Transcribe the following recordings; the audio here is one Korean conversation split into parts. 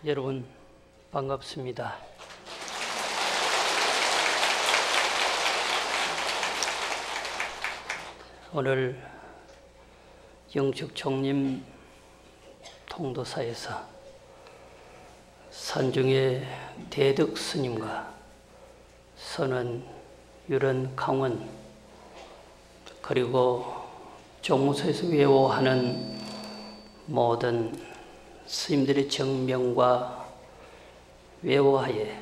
여러분 반갑습니다. 오늘 영축총림 통도사에서 산중의 대덕 스님과 선원, 유런, 강원 그리고 종무소에서 외워하는 모든 스님들의 정명과 외워하에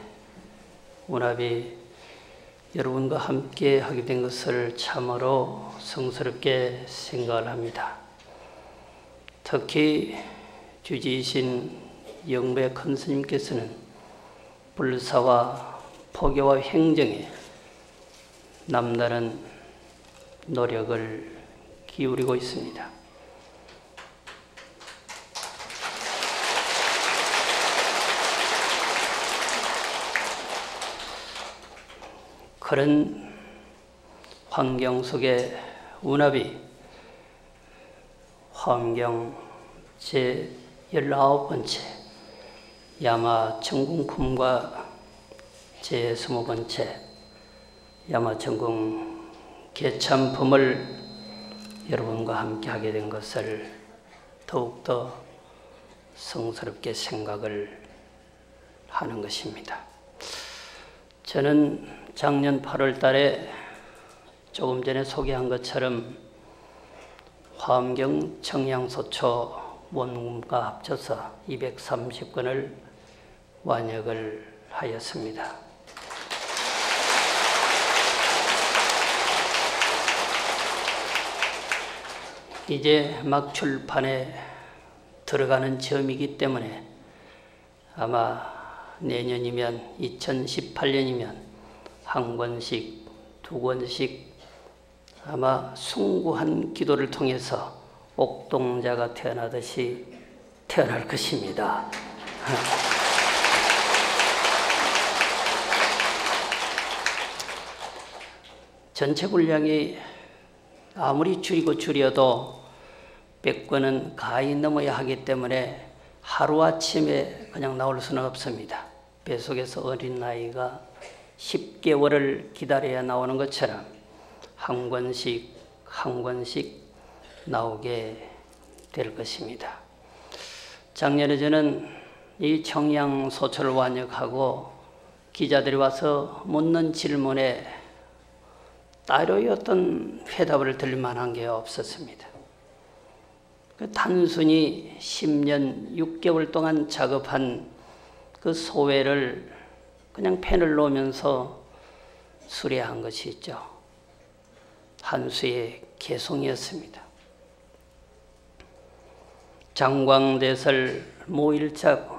운합이 여러분과 함께 하게 된 것을 참으로 성스럽게 생각을 합니다. 특히 주지이신 영배 큰 스님께서는 불사와 포교와 행정에 남다른 노력을 기울이고 있습니다. 그런 환경 속에 운합이 화엄경 제19번째 야마천궁품과 제20번째 야마천궁 개참품을 여러분과 함께 하게 된 것을 더욱더 성스럽게 생각을 하는 것입니다. 저는 작년 8월 달에 조금 전에 소개한 것처럼 화엄경 청양소초 원문과 합쳐서 230권을 완역을 하였습니다. 이제 막 출판에 들어가는 점이기 때문에 아마 내년이면 2018년이면 한 권씩, 두 권씩 아마 숭고한 기도를 통해서 옥동자가 태어나듯이 태어날 것입니다. 전체 분량이 아무리 줄여도 100권은 가히 넘어야 하기 때문에 하루아침에 그냥 나올 수는 없습니다. 뱃속에서 어린 아이가 10개월을 기다려야 나오는 것처럼 한 권씩 나오게 될 것입니다. 작년에 저는 이 청양소초를 완역하고 기자들이 와서 묻는 질문에 따로 어떤 회답을 드릴 만한 게 없었습니다. 단순히 10년 6개월 동안 작업한 그 소회를 그냥 펜을 놓으면서 수레한 것이 있죠. 한 수의 개송이었습니다. 장광대설 모일자고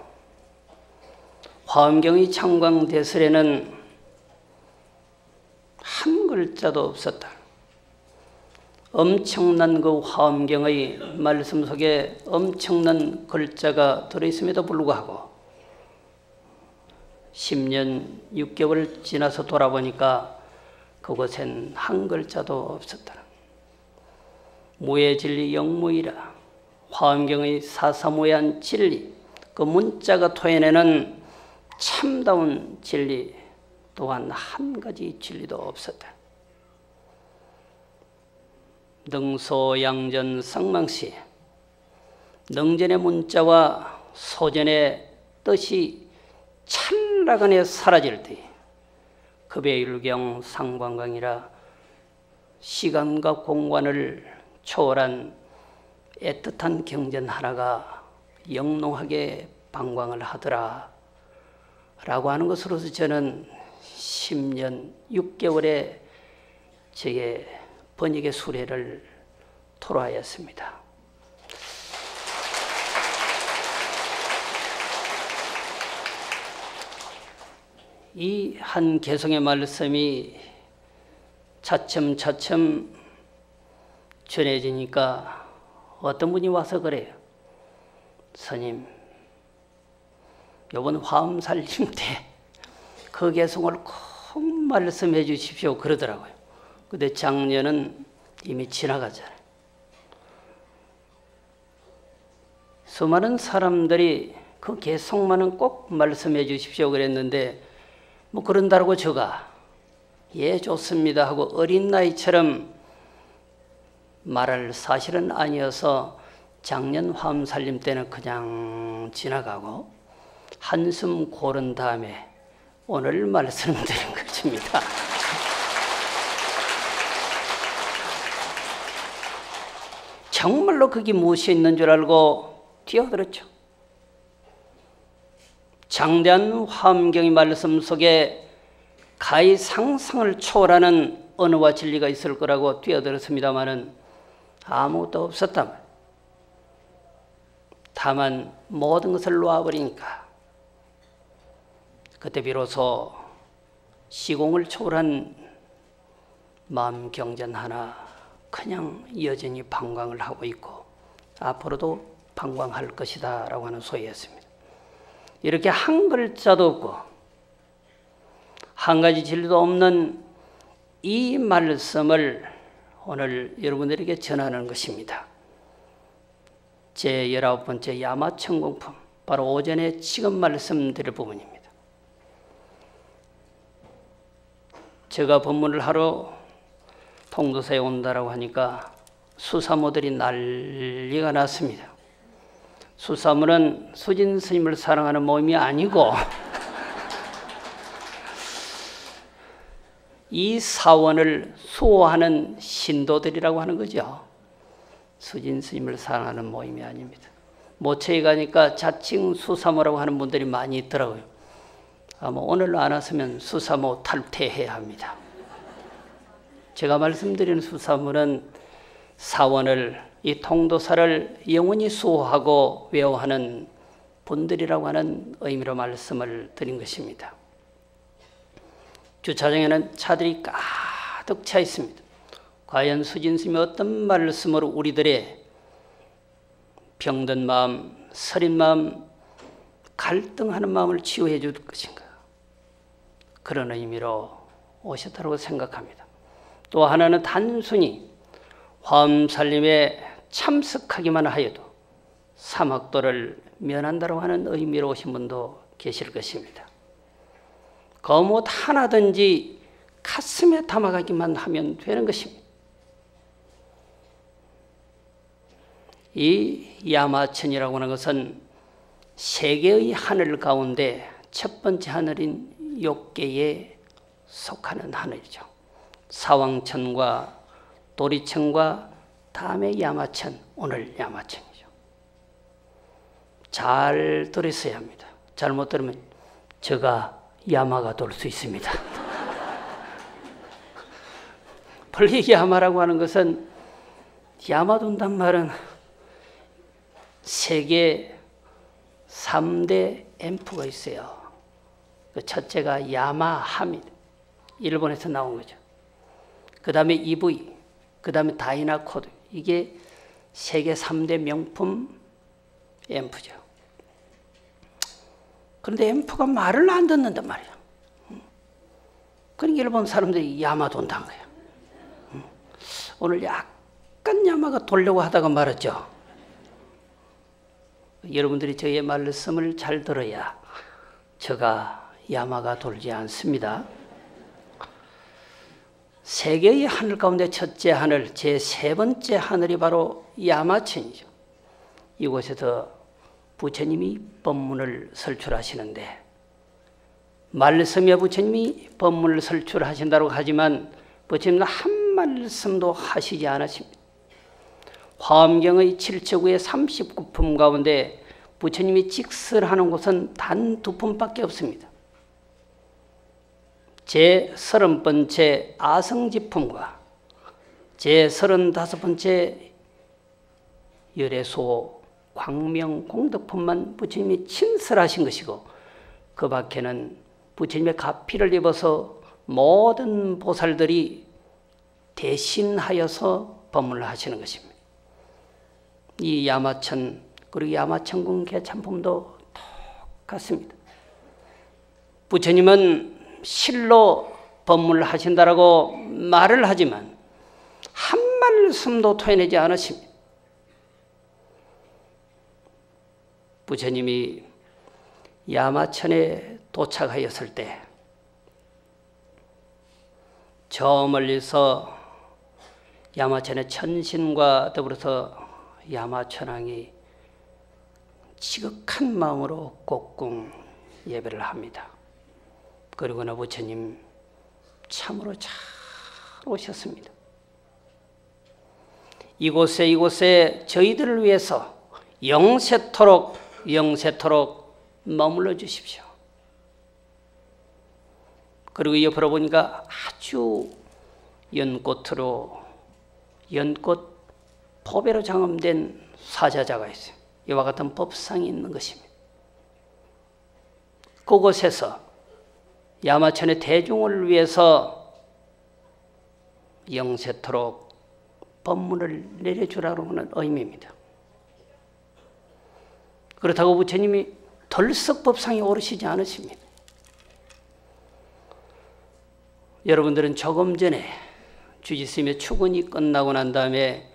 화엄경의 장광대설에는 한 글자도 없었다. 엄청난 그 화엄경의 말씀 속에 엄청난 글자가 들어있음에도 불구하고 10년 6개월 지나서 돌아보니까 그곳엔 한 글자도 없었다. 무의 진리 영무이라 화엄경의 사사무의한 진리 그 문자가 토해내는 참다운 진리 또한 한 가지 진리도 없었다. 능소양전 상망시 능전의 문자와 소전의 뜻이 찰나간에 사라질 때 급의율경 상관광이라 시간과 공간을 초월한 애틋한 경전 하나가 영롱하게 방광을 하더라 라고 하는 것으로서 저는 10년 6개월의 저의 번역의 수레를 토로하였습니다. 이 한 개송의 말씀이 차츰차츰 전해지니까 어떤 분이 와서 그래요. 스님, 이번 화엄살림 때 그 개송을 꼭 말씀해 주십시오 그러더라고요. 근데 작년은 이미 지나가잖아요. 수많은 사람들이 그 개성만은 꼭 말씀해 주십시오 그랬는데 뭐 그런다고 제가 예 좋습니다 하고 어린 나이처럼 말할 사실은 아니어서 작년 화엄살림 때는 그냥 지나가고 한숨 고른 다음에 오늘 말씀드린 것입니다. 정말로 그게 무엇이 있는 줄 알고 뛰어들었죠. 장대한 화엄경의 말씀 속에 가히 상상을 초월하는 언어와 진리가 있을 거라고 뛰어들었습니다마는 아무것도 없었단 말이에요. 다만 모든 것을 놓아버리니까 그때 비로소 시공을 초월한 마음 경전 하나 그냥 여전히 방광을 하고 있고 앞으로도 방광할 것이다 라고 하는 소리였습니다. 이렇게 한 글자도 없고 한 가지 진리도 없는 이 말씀을 오늘 여러분들에게 전하는 것입니다. 제 19번째 야마천공품, 바로 오전에 지금 말씀드릴 부분입니다. 제가 법문을 하러 통도사에 온다라고 하니까 수사모들이 난리가 났습니다. 수사모는 수진 스님을 사랑하는 모임이 아니고 이 사원을 수호하는 신도들이라고 하는 거죠. 수진 스님을 사랑하는 모임이 아닙니다. 모처에 가니까 자칭 수사모라고 하는 분들이 많이 있더라고요. 아마 오늘 안 왔으면 수사모 탈퇴해야 합니다. 제가 말씀드리는 수사모는 사원을, 이 통도사를 영원히 수호하고 외워하는 분들이라고 하는 의미로 말씀을 드린 것입니다. 주차장에는 차들이 가득 차 있습니다. 과연 수진 스님이 어떤 말씀으로 우리들의 병든 마음, 서린 마음, 갈등하는 마음을 치유해 줄 것인가? 그런 의미로 오셨다고 생각합니다. 또 하나는 단순히 화엄살림에 참석하기만 하여도 사막도를 면한다고 하는 의미로 오신 분도 계실 것입니다. 그 무엇 하나든지 가슴에 담아가기만 하면 되는 것입니다. 이 야마천이라고 하는 것은 세계의 하늘 가운데 첫 번째 하늘인 욕계에 속하는 하늘이죠. 사왕천과 도리천과 다음에 야마천, 오늘 야마천이죠. 잘 들으셔야 합니다. 잘못 들으면 제가 야마가 돌 수 있습니다. 원래 야마라고 하는 것은 야마 돈단 말은 세계 3대 앰프가 있어요. 그 첫째가 야마하입니다. 일본에서 나온 거죠. 그 다음에 EV, 그 다음에 다이나코드. 이게 세계 3대 명품 앰프죠. 그런데 앰프가 말을 안 듣는단 말이야. 그러니까 일본 사람들이 야마 돈다는 거야. 오늘 약간 야마가 돌려고 하다가 말았죠. 여러분들이 저의 말씀을 잘 들어야 제가 야마가 돌지 않습니다. 세계의 하늘 가운데 첫째 하늘, 제 세 번째 하늘이 바로 야마천이죠. 이곳에서 부처님이 법문을 설출하시는데 말씀에 부처님이 법문을 설출하신다고 하지만 부처님은 한 말씀도 하시지 않으십니다. 화엄경의 7처구의 39품 가운데 부처님이 직설하는 곳은 단 2품밖에 없습니다. 제 30번째 아성지품과 제 35번째 열애소 광명공덕품만 부처님이 친설하신 것이고 그 밖에는 부처님의 가피를 입어서 모든 보살들이 대신하여서 법문을 하시는 것입니다. 이 야마천 그리고 야마천궁 개참품도 똑같습니다. 부처님은 실로 법문을 하신다라고 말을 하지만 한 말씀도 토해내지 않으십니다. 부처님이 야마천에 도착하였을 때 저 멀리서 야마천의 천신과 더불어서 야마천왕이 지극한 마음으로 곡궁 예배를 합니다. 그리고는 부처님 참으로 잘 오셨습니다. 이곳에 저희들을 위해서 영세토록 머물러 주십시오. 그리고 옆으로 보니까 아주 연꽃 포배로 장엄된 사자자가 있어요. 이와 같은 법상이 있는 것입니다. 그곳에서 야마천의 대중을 위해서 영세토록 법문을 내려주라고 하는 의미입니다. 그렇다고 부처님이 덜썩 법상에 오르시지 않으십니다. 여러분들은 조금 전에 주지스님의 추근이 끝나고 난 다음에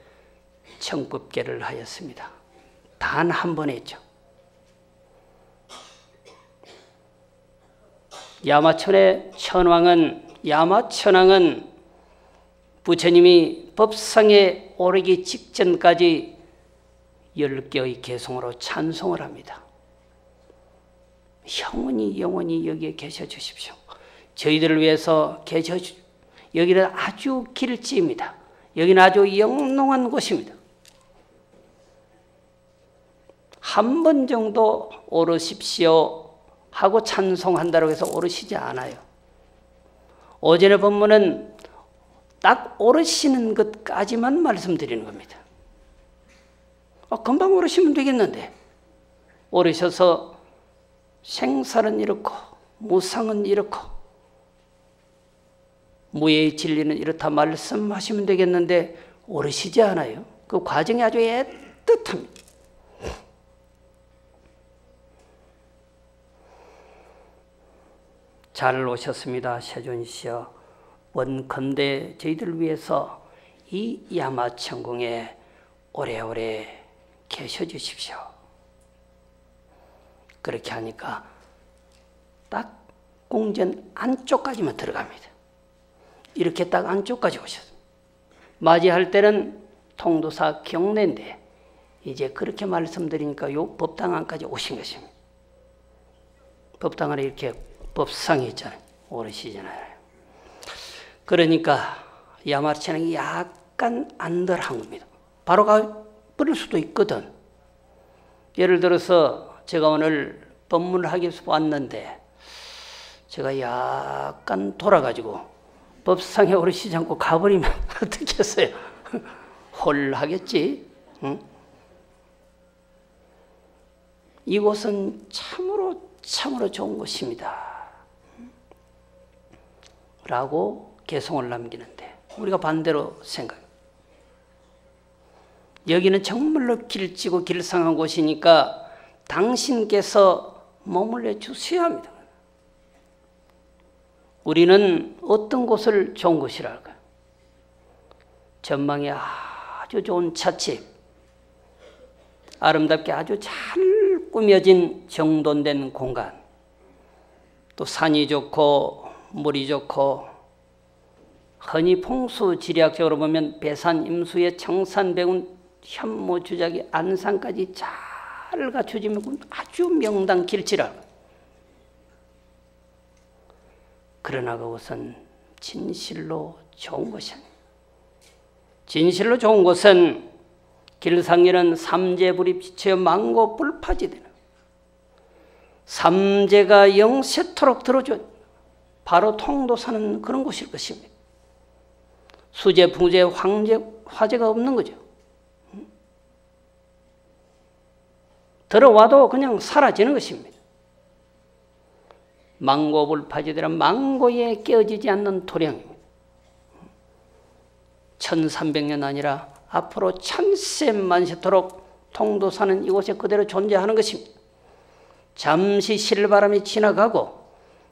청법계를 하였습니다. 단 한 번 했죠. 야마천왕은 부처님이 법상에 오르기 직전까지 10개의 개성으로 찬송을 합니다. 영원히 여기에 계셔 주십시오. 저희들을 위해서 여기는 아주 길지입니다. 여기는 아주 영롱한 곳입니다. 한 번 정도 오르십시오 하고 찬송한다고 해서 오르시지 않아요. 오전의 법문은 딱 오르시는 것까지만 말씀드리는 겁니다. 금방 오르시면 되겠는데 오르셔서 생사는 이렇고 무상은 이렇고 무예의 진리는 이렇다 말씀하시면 되겠는데 오르시지 않아요. 그 과정이 아주 애틋합니다. 잘 오셨습니다. 세존시여. 원컨대 저희들을 위해서 이 야마천궁에 오래오래 계셔 주십시오. 그렇게 하니까 딱 궁전 안쪽까지만 들어갑니다. 이렇게 딱 안쪽까지 오셨습니다. 맞이할 때는 통도사 경례인데 이제 그렇게 말씀드리니까 요 법당 안까지 오신 것입니다. 법당 안에 이렇게 법상이 있잖아요. 오르시잖아요. 그러니까 야마천왕이 약간 안덜한 겁니다. 바로 가버릴 수도 있거든. 예를 들어서 제가 오늘 법문을 하기 위해서 왔는데 제가 약간 돌아가지고 법상에 오르시지 않고 가버리면 어떻겠어요? 홀하겠지. 응? 이곳은 참으로 좋은 곳입니다. 라고 개성을 남기는데 우리가 반대로 생각해요. 여기는 정말로 길지고 길상한 곳이니까 당신께서 머물러 주셔야 합니다. 우리는 어떤 곳을 좋은 곳이라 할까요? 전망이 아주 좋은 찻집, 아름답게 아주 잘 꾸며진 정돈된 공간, 또 산이 좋고 물이 좋고 흔히 풍수지리학적으로 보면 배산, 임수의 청산, 백운, 현무, 주작이, 안산까지 잘 갖춰지면 아주 명당 길지라. 그러나 그것은 진실로 좋은 것이 아닙니다. 진실로 좋은 것은 길상에는 삼재불이 비치어 망고 뿔파지 되는 삼재가 영세토록 들어줘 바로 통도사는 그런 곳일 것입니다. 수재, 풍재, 황재, 화재가 없는 거죠. 들어와도 그냥 사라지는 것입니다. 망고불파지되는 망고에 깨어지지 않는 토량입니다. 1300년 아니라 앞으로 천세만세토록 통도사는 이곳에 그대로 존재하는 것입니다. 잠시 실바람이 지나가고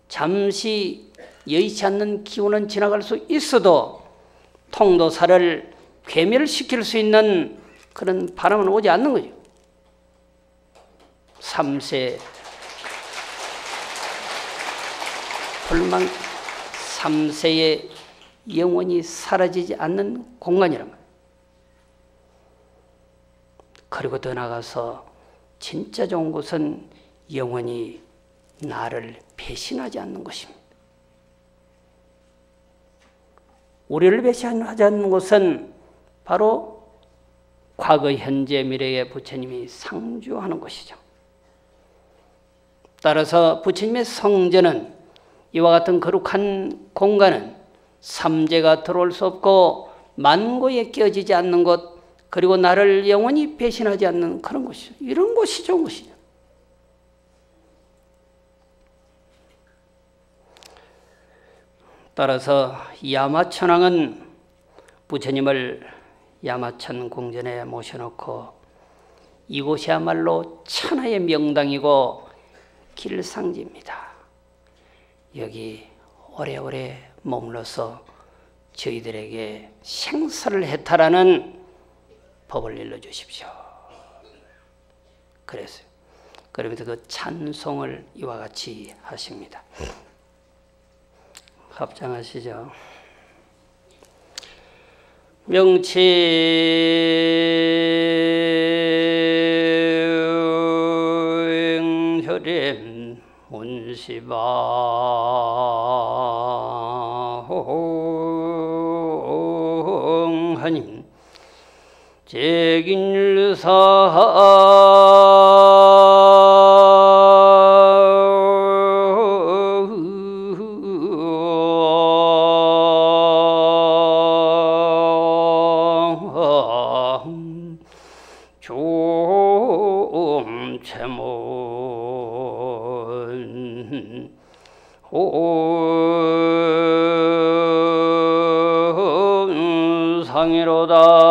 잠시 여의치 않는 기운은 지나갈 수 있어도 통도사를 괴멸시킬 수 있는 그런 바람은 오지 않는 거죠. 3세 불망 3세에 영원히 사라지지 않는 공간이란 말이에요. 그리고 더 나아가서 진짜 좋은 것은 영원히 나를 배신하지 않는 것입니다. 우리를 배신하지 않는 것은 바로 과거, 현재, 미래의 부처님이 상주하는 것이죠. 따라서 부처님의 성전은 이와 같은 거룩한 공간은 삼재가 들어올 수 없고 만고에 끼어지지 않는 것, 그리고 나를 영원히 배신하지 않는 그런 곳이죠. 이런 곳이 좋은 것이죠. 따라서 야마천왕은 부처님을 야마천 궁전에 모셔놓고 이곳이야말로 천하의 명당이고 길상지입니다. 여기 오래오래 머물러서 저희들에게 생사를 해탈하는 법을 일러주십시오. 그랬어요. 그러면서 그 찬송을 이와 같이 하십니다. 합장하시죠. 명칭 문시바 하님 상이로다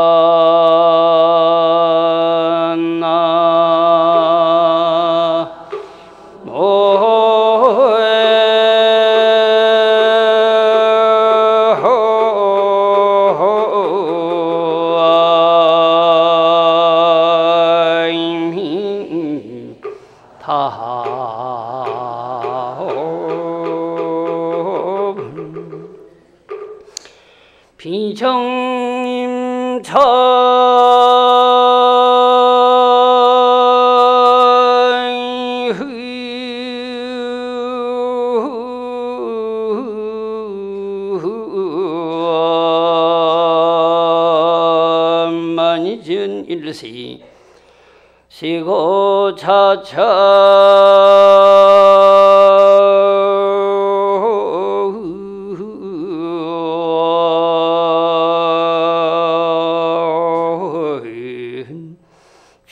비정임차 많이 지은 일시 시고차차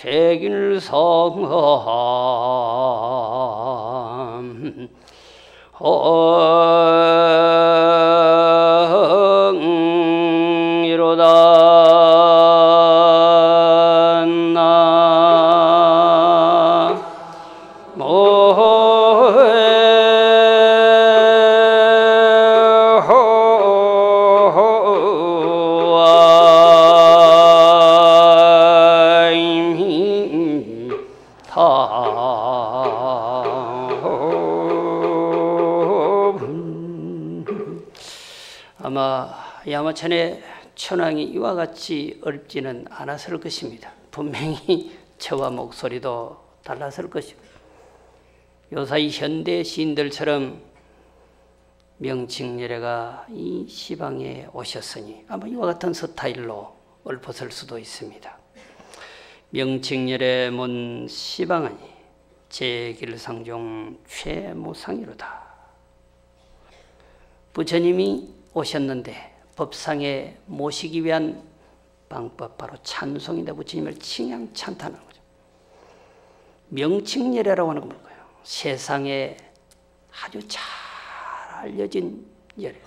백일성함 이로다 아마 야마천의 천왕이 이와 같이 어렵지는 않았을 것입니다. 분명히 저와 목소리도 달랐을 것이고 요사이 현대 시인들처럼 명칭열애가 이 시방에 오셨으니 아마 이와 같은 스타일로 읊었을 수도 있습니다. 명칭열애 문 시방하니 제길상종 최무상이로다. 부처님이 오셨는데 법상에 모시기 위한 방법 바로 찬송인데 부처님을 칭양 찬탄하는 거죠. 명칭열애라고 하는 건 뭘까요? 세상에 아주 잘 알려진 열애.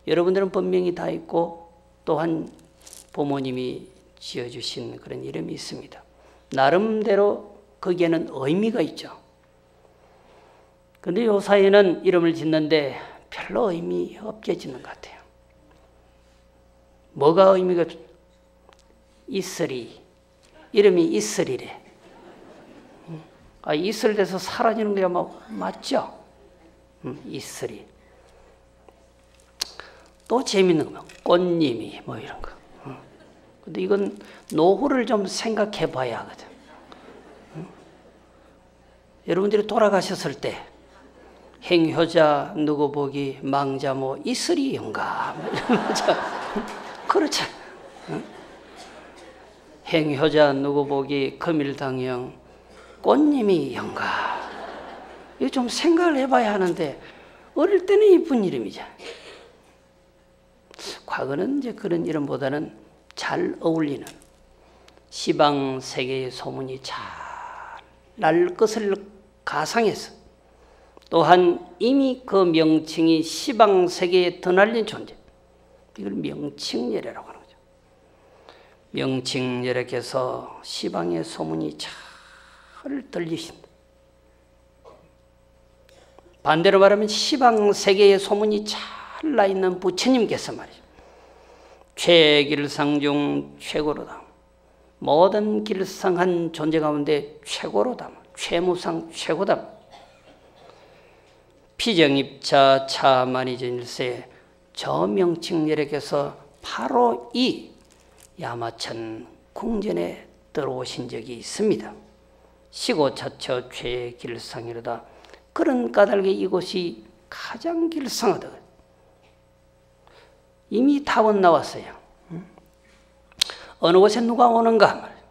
여러분들은 본명이 다 있고 또한 부모님이 지어주신 그런 이름이 있습니다. 나름대로 거기에는 의미가 있죠. 그런데 요 사이에는 이름을 짓는데 별로 의미 없게 짓는 것 같아요. 뭐가 의미가 이슬이 이름이 이슬이래. 이슬 돼서 사라지는 거야 뭐 맞죠? 이슬이. 또 재밌는 거, 꽃님이 뭐 이런 거. 근데 이건 노후를 좀 생각해 봐야 하거든. 여러분들이 돌아가셨을 때 행효자 누구 보기 망자 뭐 이슬이 영감 그렇죠. 행효자 누구 보기 금일당영 꽃님이 영감. 이거 좀 생각을 해봐야 하는데 어릴 때는 이쁜 이름이죠. 과거는 이제 그런 이름보다는 잘 어울리는 시방 세계의 소문이 잘 날 것을 가상해서 또한 이미 그 명칭이 시방 세계에 드날린 존재. 이걸 명칭예례라고 하는 거죠. 명칭예례께서 시방의 소문이 잘 들리신다. 반대로 말하면 시방 세계의 소문이 잘 나 있는 부처님께서 말이죠. 최길상 중 최고로다. 모든 길상한 존재 가운데 최고로다. 최무상 최고다. 피정입자 차만이전일세 저 명칭예례께서 바로 이 야마천 궁전에 들어오신 적이 있습니다. 시고차처 최길상이로다. 그런 까닭에 이곳이 가장 길상하다. 이미 답은 나왔어요. 어느 곳에 누가 오는가 말이에요.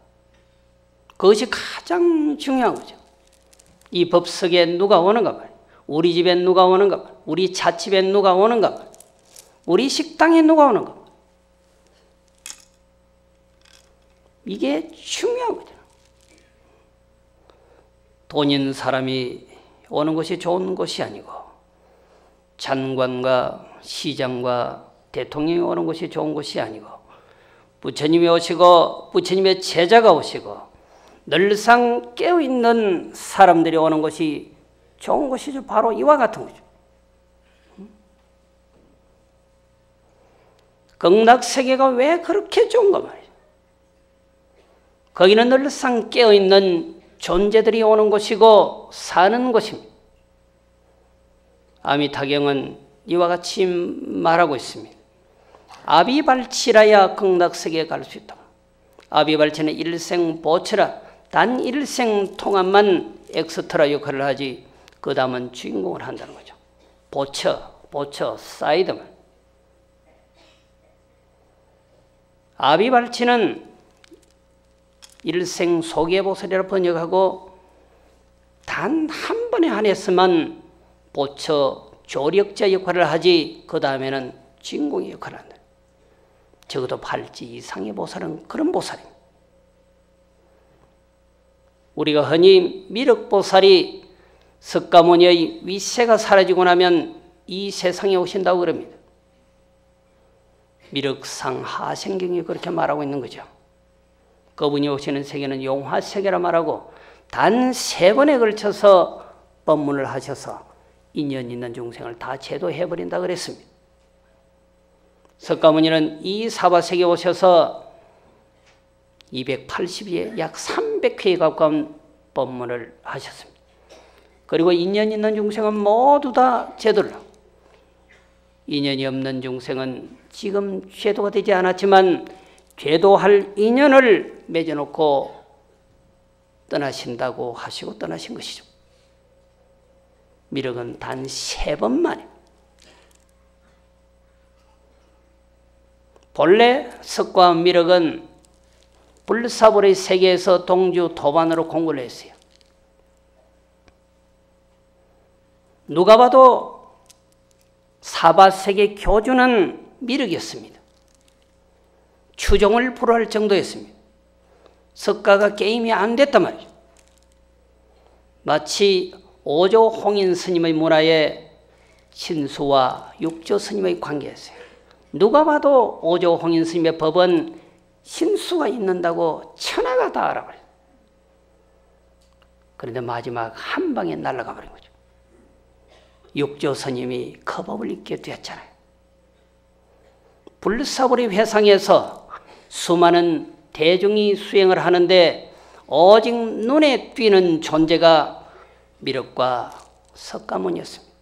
그것이 가장 중요한 거죠. 이 법석에 누가 오는가 말이에요. 우리 집에 누가 오는가 말이에요. 우리 찻집에 누가 오는가 말이에요. 우리 식당에 누가 오는가 말이에요. 이게 중요한 거죠. 돈 있는 사람이 오는 것이 좋은 것이 아니고 장관과 시장과 대통령이 오는 것이 좋은 것이 아니고 부처님이 오시고 부처님의 제자가 오시고 늘상 깨어있는 사람들이 오는 것이 좋은 것이죠. 바로 이와 같은 거죠. 극락세계가 왜 그렇게 좋은가 말이에요. 거기는 늘상 깨어있는 존재들이 오는 곳이고 사는 곳입니다. 아미타경은 이와 같이 말하고 있습니다. 아비발치라야 극락세계에 갈 수 있다. 아비발치는 일생보처라. 단 일생 동안만 엑스트라 역할을 하지 그 다음은 주인공을 한다는 거죠. 보처, 사이드만. 아비발치는 일생 소개보살이라 번역하고 단 한 번에 한해서만 보처, 조력자 역할을 하지 그 다음에는 주인공의 역할을 한다. 적어도 발지 이상의 보살은 그런 보살입니다. 우리가 흔히 미륵보살이 석가모니의 위세가 사라지고 나면 이 세상에 오신다고 그럽니다. 미륵상 하생경이 그렇게 말하고 있는 거죠. 그분이 오시는 세계는 용화세계라 말하고 단 3번에 걸쳐서 법문을 하셔서 인연 있는 중생을 다 제도해버린다 그랬습니다. 석가모니는 이 사바세계에 오셔서 280회, 약 300회에 가까운 법문을 하셨습니다. 그리고 인연 있는 중생은 모두 다 제도를 하고 인연이 없는 중생은 지금 제도가 되지 않았지만 제도할 인연을 맺어놓고 떠나신다고 하시고 떠나신 것이죠. 미륵은 단 3번만에 본래 석과 미륵은 불사불의 세계에서 동주 도반으로 공부를 했어요. 누가 봐도 사바세계 교주는 미륵이었습니다. 추종을 불허할 정도였습니다. 석가가 게임이 안 됐단 말이죠. 마치 오조 홍인 스님의 문화에 신수와 육조 스님의 관계였어요. 누가 봐도 오조 홍인 스님의 법은 신수가 있는다고 천하가 다 알아버려요. 그런데 마지막 한 방에 날아가 버린 거죠. 육조 스님이 그 법을 잊게 되었잖아요. 불사불의 회상에서 수많은 대중이 수행을 하는데 오직 눈에 띄는 존재가 미륵과 석가모니였습니다.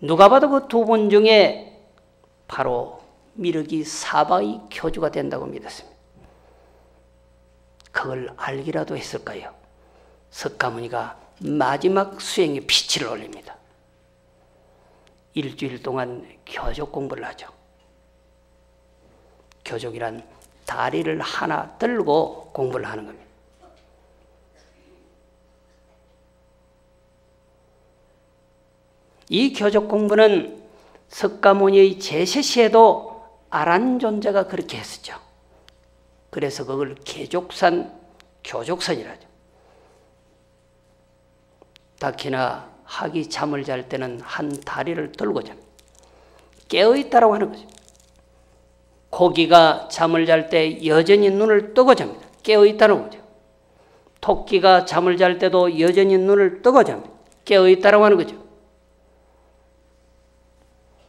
누가 봐도 그 두 분 중에 바로 미륵이 사바의 교주가 된다고 믿었습니다. 그걸 알기라도 했을까요? 석가모니가 마지막 수행에 빛을 올립니다. 일주일 동안 교족 공부를 하죠. 교족이란 다리를 하나 들고 공부를 하는 겁니다. 이 교족 공부는 석가모니의 제세 시에도 아란 존재가 그렇게 했었죠. 그래서 그걸 계족산, 교족선이라죠. 다키나 학이 잠을 잘 때는 한 다리를 들고 잡니다. 깨어있다라고 하는 거죠. 고기가 잠을 잘 때 여전히 눈을 뜨고 잡니다. 깨어있다는 거죠. 토끼가 잠을 잘 때도 여전히 눈을 뜨고 잡니다. 깨어있다라고 하는 거죠.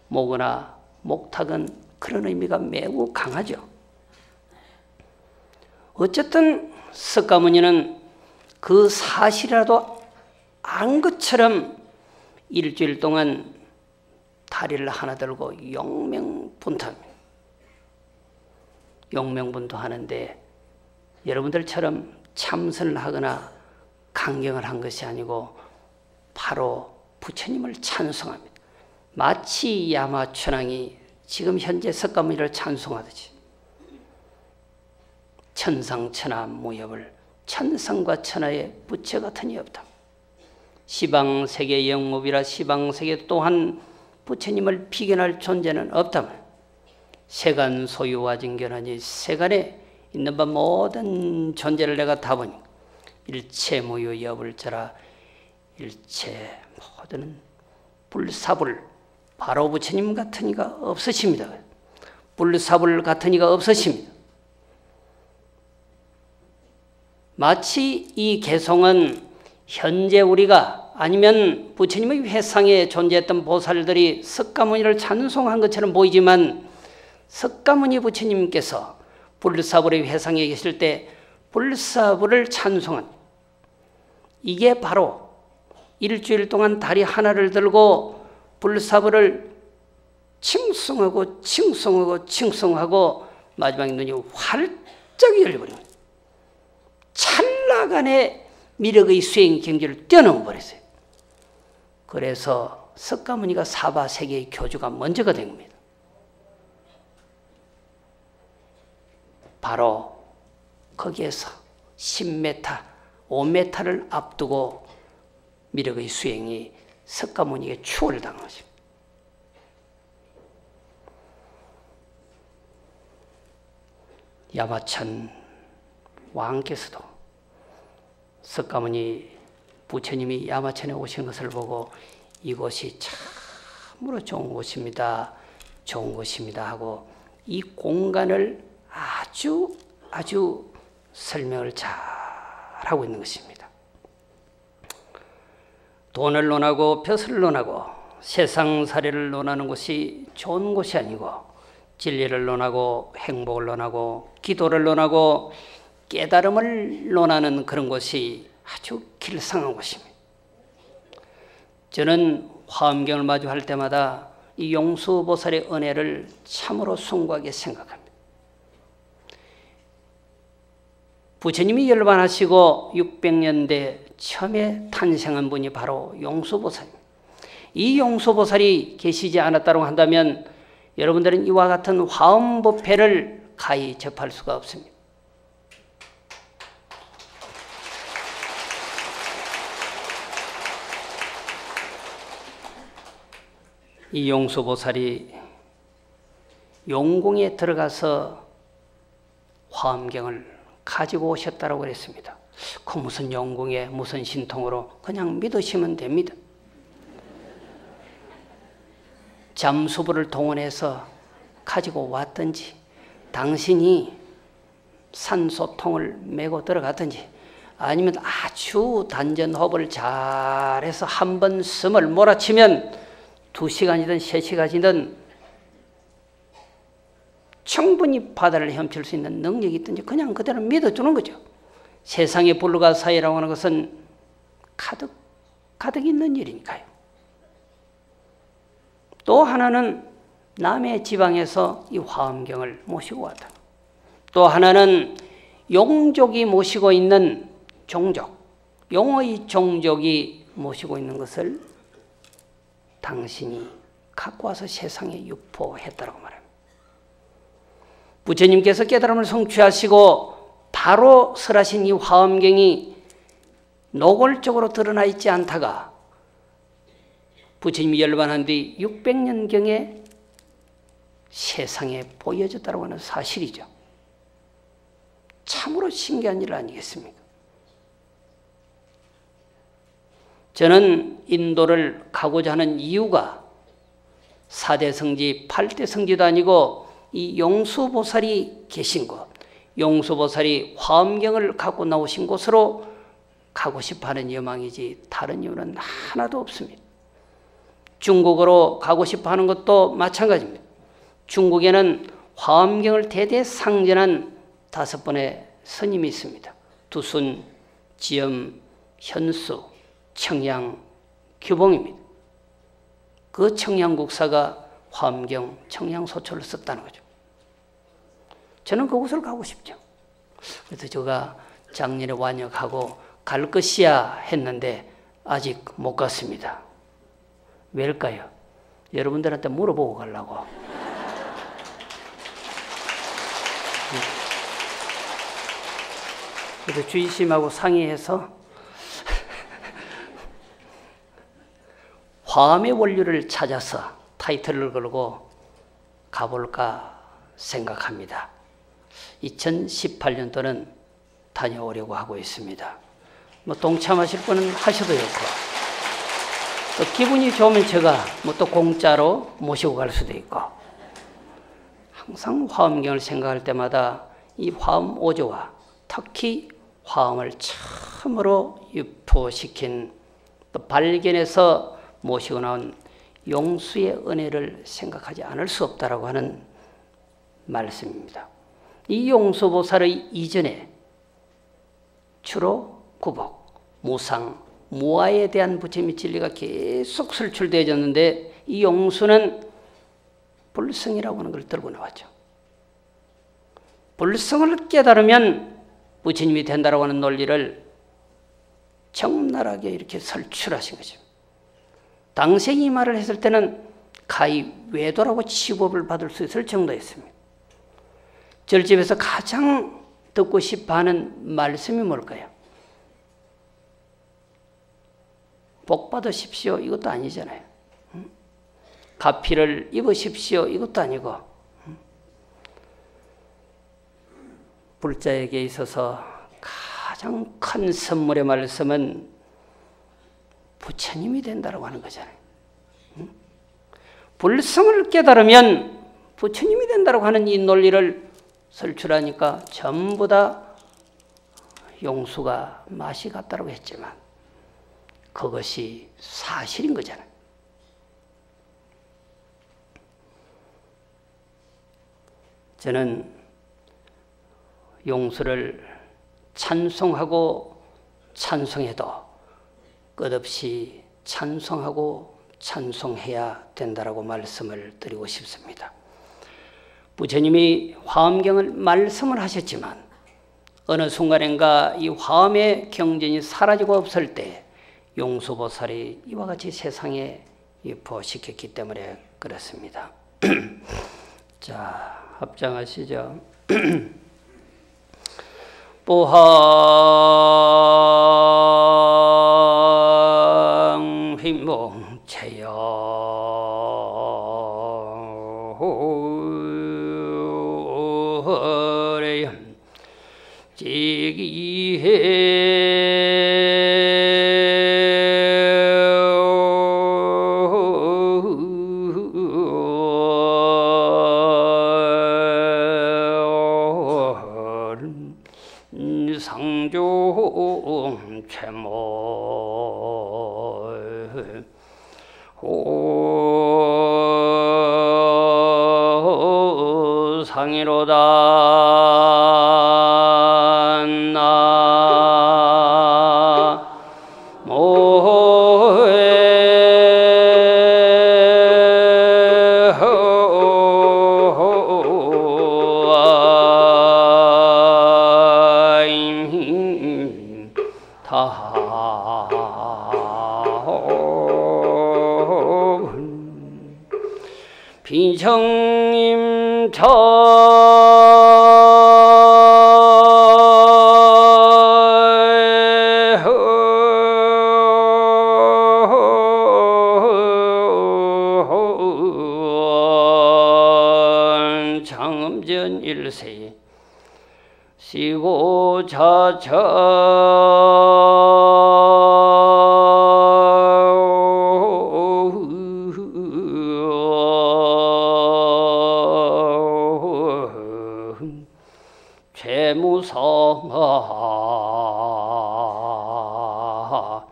목이나 목탁은 그런 의미가 매우 강하죠. 어쨌든 석가모니는 그 사실이라도 안 것처럼 일주일 동안 다리를 하나 들고 용맹분투합니다. 용맹분투하는데 여러분들처럼 참선을 하거나 강경을 한 것이 아니고 바로 부처님을 찬송합니다. 마치 야마천왕이 지금 현재 석가모니를 찬송하듯이 천상천하 무협을 천상과 천하의 부처 같은 이 없다. 시방세계 영무비라 시방세계 또한 부처님을 비견할 존재는 없다. 세간 소유와 진견하니 세간에 있는 바 모든 존재를 내가 다 보니 일체 무유 여불자라 일체 모든 불사불 바로 부처님 같은 이가 없으십니다. 불사불 같은 이가 없으십니다. 마치 이 개송은 현재 우리가 아니면 부처님의 회상에 존재했던 보살들이 석가모니를 찬송한 것처럼 보이지만 석가모니 부처님께서 불사불의 회상에 계실 때 불사불을 찬송한 이게 바로 일주일 동안 다리 하나를 들고 불사불을 칭송하고 칭송하고 칭송하고 마지막에 눈이 활짝 열려버립니다. 찰나간에 미륵의 수행 경지를 뛰어넘어 버렸어요. 그래서 석가모니가 사바 세계의 교주가 먼저가 된 겁니다. 바로 거기에서 10m, 5m를 앞두고 미륵의 수행이 석가모니에게 추월을 당한 것입니다. 야마천 왕께서도 석가모니 부처님이 야마천에 오신 것을 보고 이곳이 참으로 좋은 곳입니다. 좋은 곳입니다 하고 이 공간을 아주 설명을 잘 하고 있는 것입니다. 돈을 논하고 벼슬을 논하고 세상살이를 논하는 것이 좋은 것이 아니고 진리를 논하고 행복을 논하고 기도를 논하고 깨달음을 논하는 그런 것이 아주 길상한 것입니다. 저는 화엄경을 마주할 때마다 이 용수보살의 은혜를 참으로 숭고하게 생각합니다. 부처님이 열반하시고 600년대 처음에 탄생한 분이 바로 용수보살입니다. 이 용수보살이 계시지 않았다고 한다면 여러분들은 이와 같은 화엄법회를 가히 접할 수가 없습니다. 이 용수보살이 용궁에 들어가서 화엄경을 가지고 오셨다고 그랬습니다. 그 무슨 용궁에 무슨 신통으로 그냥 믿으시면 됩니다. 잠수부를 동원해서 가지고 왔든지 당신이 산소통을 메고 들어갔든지 아니면 아주 단전호흡을 잘해서 한 번 숨을 몰아치면 2시간이든 3시간이든 충분히 바다를 헤엄칠 수 있는 능력이 있든지 그냥 그대로 믿어주는 거죠. 세상의 불가사의라고 하는 것은 가득 있는 일이니까요. 또 하나는 남의 지방에서 이 화엄경을 모시고 왔다. 또 하나는 용족이 모시고 있는 종족, 용의 종족이 모시고 있는 것을 당신이 갖고 와서 세상에 유포했다고 말합니다. 부처님께서 깨달음을 성취하시고 바로 설하신 이 화엄경이 노골적으로 드러나 있지 않다가 부처님이 열반한 뒤 600년경에 세상에 보여졌다고 하는 사실이죠. 참으로 신기한 일 아니겠습니까? 저는 인도를 가고자 하는 이유가 4대 성지, 8대 성지도 아니고 이 용수보살이 계신 곳, 용수보살이 화엄경을 갖고 나오신 곳으로 가고 싶어하는 여망이지 다른 이유는 하나도 없습니다. 중국으로 가고 싶어하는 것도 마찬가지입니다. 중국에는 화엄경을 대대 상전한 5분의 스님이 있습니다. 두순, 지엄, 현수, 청양, 규봉입니다. 그 청양국사가 화엄경 청양소초를 썼다는 거죠. 저는 그곳을 가고 싶죠. 그래서 제가 작년에 완역하고 갈 것이야 했는데 아직 못 갔습니다. 왜일까요? 여러분들한테 물어보고 가려고. 그래서 주의심하고 상의해서 화엄의 원료를 찾아서 타이틀을 걸고 가볼까 생각합니다. 2018년도는 다녀오려고 하고 있습니다. 뭐 동참하실 분은 하셔도 좋고, 또 기분이 좋으면 제가 뭐 또 공짜로 모시고 갈 수도 있고, 항상 화엄경을 생각할 때마다 이 화엄 오조와 특히 화엄을 처음으로 유포시킨 또 발견해서 모시고 나온 용수의 은혜를 생각하지 않을 수 없다라고 하는 말씀입니다. 이 용수보살의 이전에 주로 구복, 무상, 무아에 대한 부처님의 진리가 계속 설출되어졌는데 이 용수는 불성이라고 하는 걸 들고 나왔죠. 불성을 깨달으면 부처님이 된다라고 하는 논리를 적나라하게 이렇게 설출하신 거죠. 당시에 이 말을 했을 때는 가히 외도라고 취급을 받을 수 있을 정도였습니다. 절집에서 가장 듣고 싶어하는 말씀이 뭘까요? 복 받으십시오 이것도 아니잖아요. 가피를 입으십시오 이것도 아니고, 불자에게 있어서 가장 큰 선물의 말씀은 부처님이 된다고 하는 거잖아요. 불성을 깨달으면 부처님이 된다고 하는 이 논리를 설출하니까 전부 다 용수가 맛이 같다고 했지만 그것이 사실인 거잖아요. 저는 용수를 찬송하고 찬송해도 끝없이 찬송하고 찬송해야 된다라고 말씀을 드리고 싶습니다. 부처님이 화엄경을 말씀을 하셨지만 어느 순간인가 이 화엄의 경전이 사라지고 없을 때 용수보살이 이와 같이 세상에 유포시켰기 때문에 그렇습니다. 자, 합장하시죠. 보항 휘몽체여 허래연 지기해 상종 최모 무상이로다. 빈청임터 장음전 일세 시고 자처 재무성하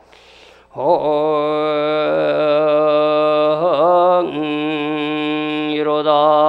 이로다.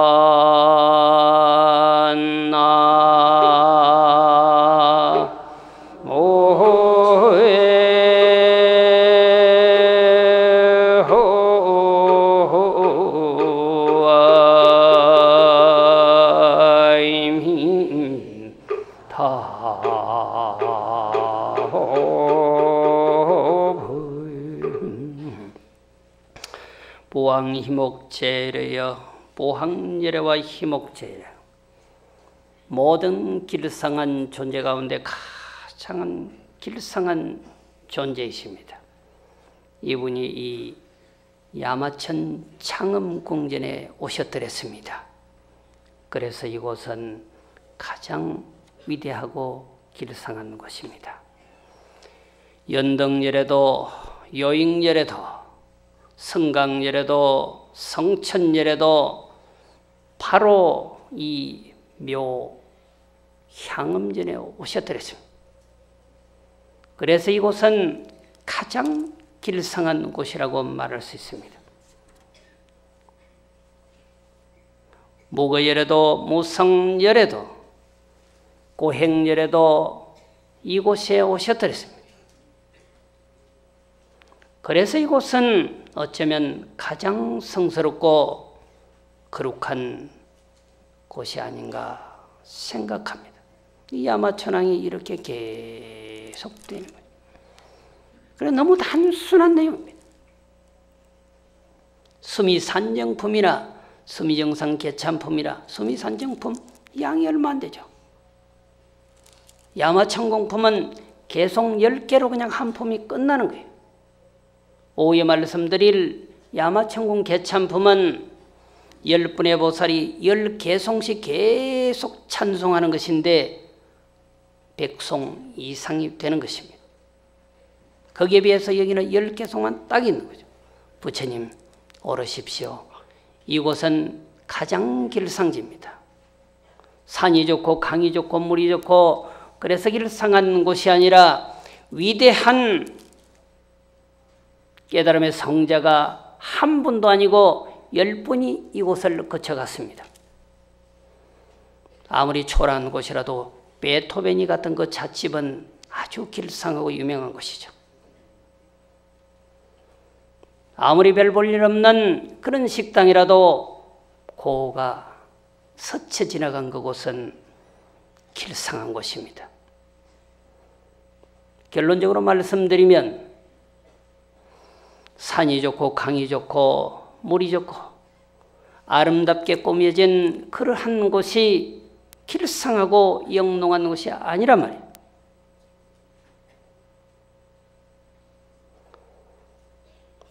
보항희목제례여 보항예례와 희목제례 모든 길상한 존재 가운데 가장 길상한 존재이십니다. 이분이 이 야마천 창음궁전에 오셨더랬습니다. 그래서 이곳은 가장 위대하고 길상한 곳입니다. 연등예례도 요익예례도 성강예례도 성천예례도 바로 이 묘 향음전에 오셨더랬습니다. 그래서 이곳은 가장 길상한 곳이라고 말할 수 있습니다. 무거예례도 무성예례도 고행예례도 이곳에 오셨더랬습니다. 그래서 이곳은 어쩌면 가장 성스럽고 거룩한 곳이 아닌가 생각합니다. 이 야마천왕이 이렇게 계속되는 거예요. 그래 너무 단순한 내용입니다. 수미산정품이나 수미정상 개참품이라 수미산정품 양이 얼마 안 되죠. 야마천공품은 계속 10개로 그냥 한 품이 끝나는 거예요. 오후에 말씀드릴 야마천공 개참품은 10분의 보살이 10개송씩 계속 찬송하는 것인데 100송 이상이 되는 것입니다. 거기에 비해서 여기는 10개송만 딱 있는 거죠. 부처님 오르십시오. 이곳은 가장 길상지입니다. 산이 좋고 강이 좋고 물이 좋고 그래서 길상한 곳이 아니라 위대한 깨달음의 성자가 한 분도 아니고 10분이 이곳을 거쳐갔습니다. 아무리 초라한 곳이라도 베토벤이 같은 그 잣집은 아주 길상하고 유명한 곳이죠. 아무리 별 볼 일 없는 그런 식당이라도 고가 스쳐 지나간 그곳은 길상한 곳입니다. 결론적으로 말씀드리면 산이 좋고 강이 좋고 물이 좋고 아름답게 꾸며진 그러한 곳이 길상하고 영롱한 곳이 아니란 말이에요.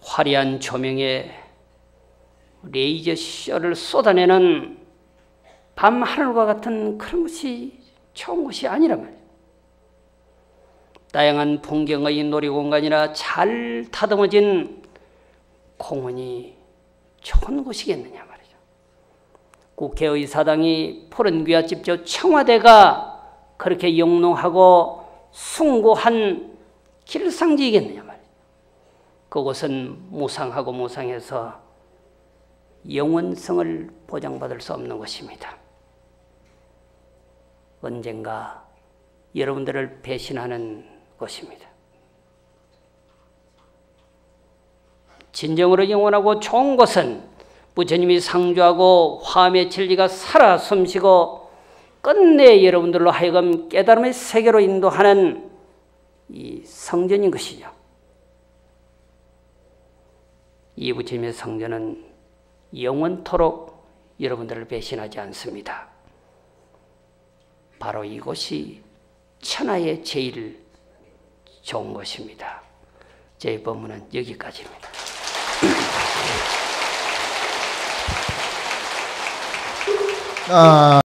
화려한 조명에 레이저 쇼를 쏟아내는 밤하늘과 같은 그런 것이 좋은 곳이 아니란 말이에요. 다양한 풍경의 놀이공간이나 잘 다듬어진 공원이 좋은 곳이겠느냐 말이죠. 국회의 사당이 푸른 귀갓집 청와대가 그렇게 영롱하고 숭고한 길상지이겠느냐 말이죠. 그곳은 무상하고 무상해서 영원성을 보장받을 수 없는 것입니다. 언젠가 여러분들을 배신하는 곳입니다. 진정으로 영원하고 좋은 것은 부처님이 상주하고 화엄의 진리가 살아 숨쉬고 끝내 여러분들로 하여금 깨달음의 세계로 인도하는 이 성전인 것이죠. 이 부처님의 성전은 영원토록 여러분들을 배신하지 않습니다. 바로 이곳이 천하의 제일 좋은 것입니다. 제 법문은 여기까지입니다.